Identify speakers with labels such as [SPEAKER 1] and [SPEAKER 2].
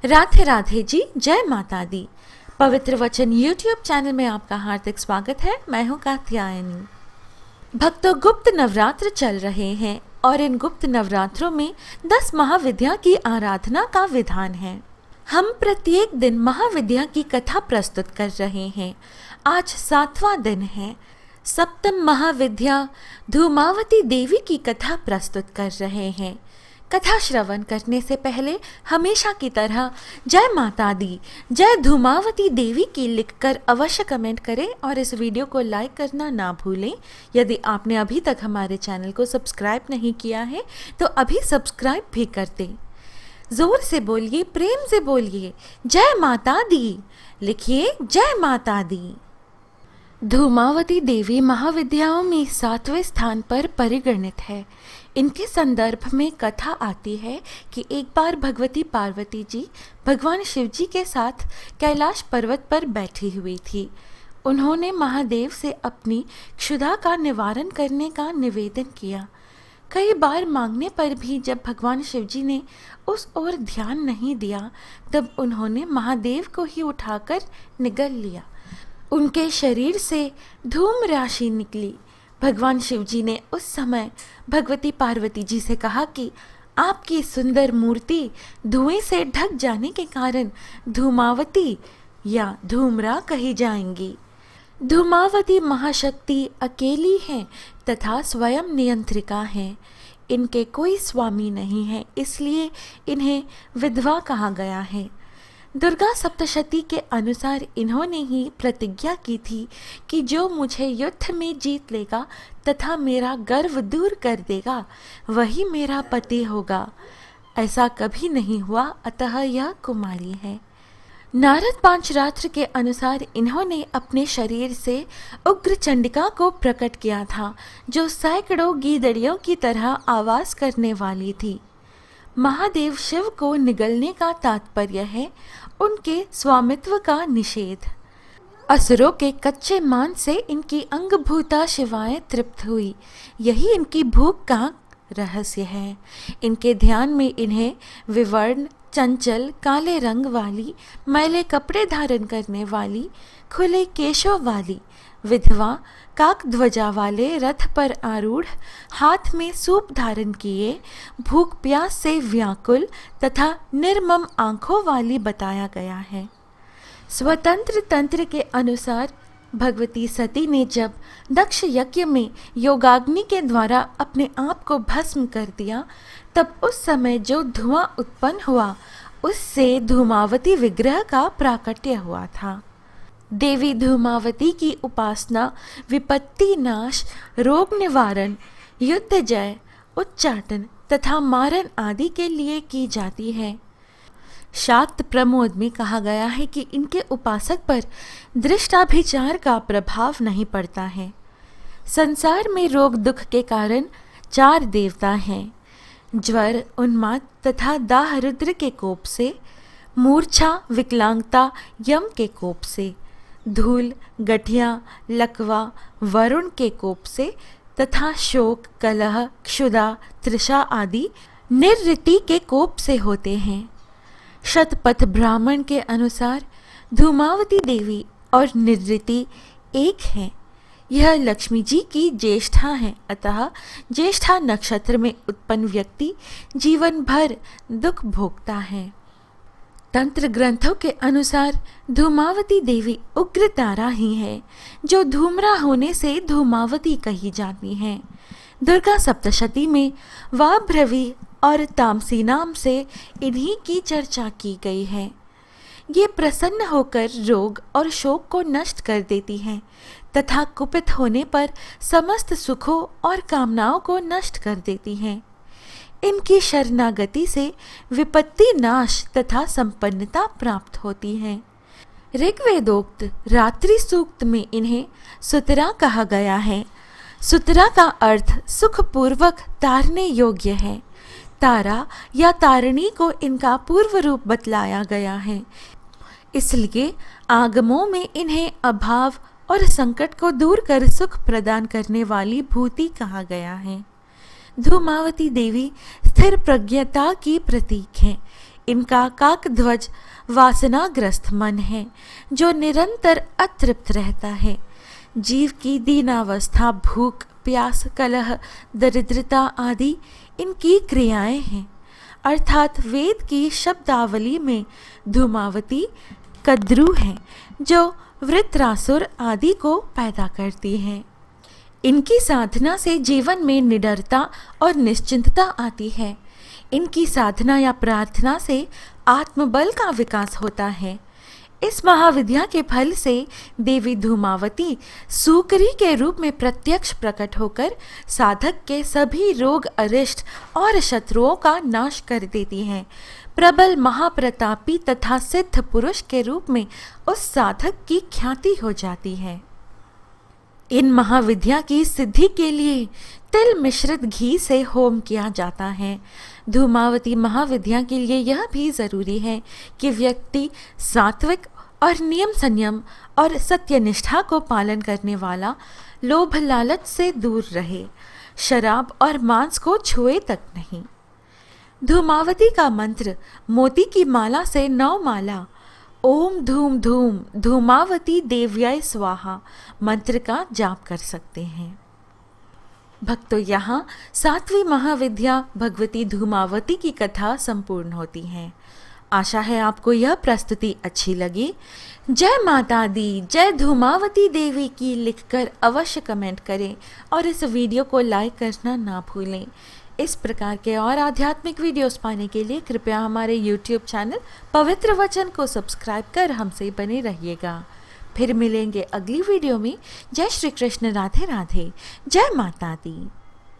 [SPEAKER 1] राधे राधे जी, जय माता दी। पवित्र वचन यूट्यूब चैनल में आपका हार्दिक स्वागत है। मैं हूँ कात्यायनी। भक्तों, गुप्त नवरात्र चल रहे हैं और इन गुप्त नवरात्रों में 10 महाविद्या की आराधना का विधान है। हम प्रत्येक दिन महाविद्या की कथा प्रस्तुत कर रहे हैं। आज 7वां दिन है। सप्तम महाविद्या धूमावती देवी की कथा प्रस्तुत कर रहे हैं। कथा श्रवण करने से पहले हमेशा की तरह जय माता दी, जय धूमावती देवी की लिखकर अवश्य कमेंट करें और इस वीडियो को लाइक करना ना भूलें। यदि आपने अभी तक हमारे चैनल को सब्सक्राइब नहीं किया है तो अभी सब्सक्राइब भी कर दें। जोर से बोलिए, प्रेम से बोलिए, जय माता दी। लिखिए जय माता दी। धूमावती देवी महाविद्याओं में 7वें स्थान पर परिगणित है। इनके संदर्भ में कथा आती है कि एक बार भगवती पार्वती जी भगवान शिव जी के साथ कैलाश पर्वत पर बैठी हुई थी। उन्होंने महादेव से अपनी क्षुधा का निवारण करने का निवेदन किया। कई बार मांगने पर भी जब भगवान शिव जी ने उस ओर ध्यान नहीं दिया, तब उन्होंने महादेव को ही उठाकर निगल लिया। उनके शरीर से धूम राशि निकली। भगवान शिव जी ने उस समय भगवती पार्वती जी से कहा कि आपकी सुंदर मूर्ति धुएं से ढक जाने के कारण धूमावती या धूम्रा कही जाएंगी। धूमावती महाशक्ति अकेली हैं तथा स्वयं नियंत्रिका हैं। इनके कोई स्वामी नहीं है, इसलिए इन्हें विधवा कहा गया है। दुर्गा सप्तशती के अनुसार इन्होंने ही प्रतिज्ञा की थी कि जो मुझे युद्ध में जीत लेगा तथा मेरा गर्व दूर कर देगा वही मेरा पति होगा। ऐसा कभी नहीं हुआ, अतः यह कुमारी है। नारद पांचरात्र के अनुसार इन्होंने अपने शरीर से उग्र चंडिका को प्रकट किया था, जो सैकड़ों गीदड़ियों की तरह आवाज करने वाली थी। महादेव शिव को निगलने का तात्पर्य है उनके स्वामित्व का निषेध। असुरों के कच्चे मांस से इनकी अंगभूता शिवाएं तृप्त हुई, यही इनकी भूख का रहस्य है। इनके ध्यान में इन्हें विवर्ण, चंचल, काले रंग वाली, मैले कपड़े धारण करने वाली, खुले केशों वाली, विधवा, काक ध्वजा वाले, रथ पर आरूढ़, हाथ में सूप धारण किए, भूख प्यास से व्याकुल तथा निर्मम आंखों वाली बताया गया है। स्वतंत्र तंत्र के अनुसार भगवती सती ने जब दक्ष यज्ञ में योगाग्नि के द्वारा अपने आप को भस्म कर दिया, तब उस समय जो धुआं उत्पन्न हुआ उससे धूमावती विग्रह का प्राकट्य हुआ था। देवी धूमावती की उपासना विपत्ति नाश, रोग निवारण, युद्ध जय, उच्चाटन तथा मारण आदि के लिए की जाती है। शाक्त प्रमोद में कहा गया है कि इनके उपासक पर दृष्टाभिचार का प्रभाव नहीं पड़ता है। संसार में रोग दुख के कारण 4 देवता हैं: ज्वर, उन्माद तथा दाह रुद्र के कोप से, मूर्छा विकलांगता यम के कोप से, धूल, गठिया, लकवा वरुण के कोप से तथा शोक, कलह, क्षुधा, तृषा आदि निर्ऋति के कोप से होते हैं। शतपथ ब्राह्मण के अनुसार धूमावती देवी और निर्ऋति एक हैं। यह लक्ष्मी जी की ज्येष्ठा है, अतः ज्येष्ठा नक्षत्र में उत्पन्न व्यक्ति जीवन भर दुख भोगता है। तंत्र ग्रंथों के अनुसार धूमावती देवी उग्र तारा ही है, जो धूम्रा होने से धूमावती कही जाती हैं। दुर्गा सप्तशती में वाभ्रवी और तामसी नाम से इन्हीं की चर्चा की गई है। ये प्रसन्न होकर रोग और शोक को नष्ट कर देती हैं तथा कुपित होने पर समस्त सुखों और कामनाओं को नष्ट कर देती हैं। इनकी शरणागति से विपत्ति नाश तथा संपन्नता प्राप्त होती है। ऋग्वेदोक्त रात्रि सूक्त में इन्हें सुतरा कहा गया है। सुतरा का अर्थ सुखपूर्वक तारने योग्य है। तारा या तारिणी को इनका पूर्व रूप बतलाया गया है, इसलिए आगमों में इन्हें अभाव और संकट को दूर कर सुख प्रदान करने वाली भूति कहा गया है। धूमावती देवी स्थिर प्रज्ञता की प्रतीक है। इनका काकध्वज वासनाग्रस्त मन है जो निरंतर अतृप्त रहता है। जीव की दीनावस्था भूख, प्यास, कलह, दरिद्रता आदि इनकी क्रियाएं हैं, अर्थात वेद की शब्दावली में धूमावती कद्रू हैं जो वृत्रासुर आदि को पैदा करती हैं। इनकी साधना से जीवन में निडरता और निश्चिंतता आती है। इनकी साधना या प्रार्थना से आत्मबल का विकास होता है। इस महाविद्या के फल से देवी धूमावती सूकरी के रूप में प्रत्यक्ष प्रकट होकर साधक के सभी रोग, अरिष्ट और शत्रुओं का नाश कर देती हैं। प्रबल, महाप्रतापी तथा सिद्ध पुरुष के रूप में उस साधक की ख्याति हो जाती है। इन महाविद्या की सिद्धि के लिए तिल मिश्रित घी से होम किया जाता है। धूमावती महाविद्या के लिए यह भी जरूरी है कि व्यक्ति सात्विक और नियम संयम और सत्यनिष्ठा को पालन करने वाला, लोभ लालच से दूर रहे, शराब और मांस को छुए तक नहीं। धूमावती का मंत्र मोती की माला से 9 माला ओम धूम धूम धूमावती देव्याय स्वाहा मंत्र का जाप कर सकते हैं। भक्तों, यहाँ 7वीं महाविद्या भगवती धूमावती की कथा संपूर्ण होती है। आशा है आपको यह प्रस्तुति अच्छी लगी। जय माता दी, जय धूमावती देवी की लिखकर अवश्य कमेंट करें और इस वीडियो को लाइक करना ना भूलें। इस प्रकार के और आध्यात्मिक वीडियोस पाने के लिए कृपया हमारे YouTube चैनल पवित्र वचन को सब्सक्राइब कर हमसे बने रहिएगा। फिर मिलेंगे अगली वीडियो में। जय श्री कृष्ण, राधे राधे, जय माता दी।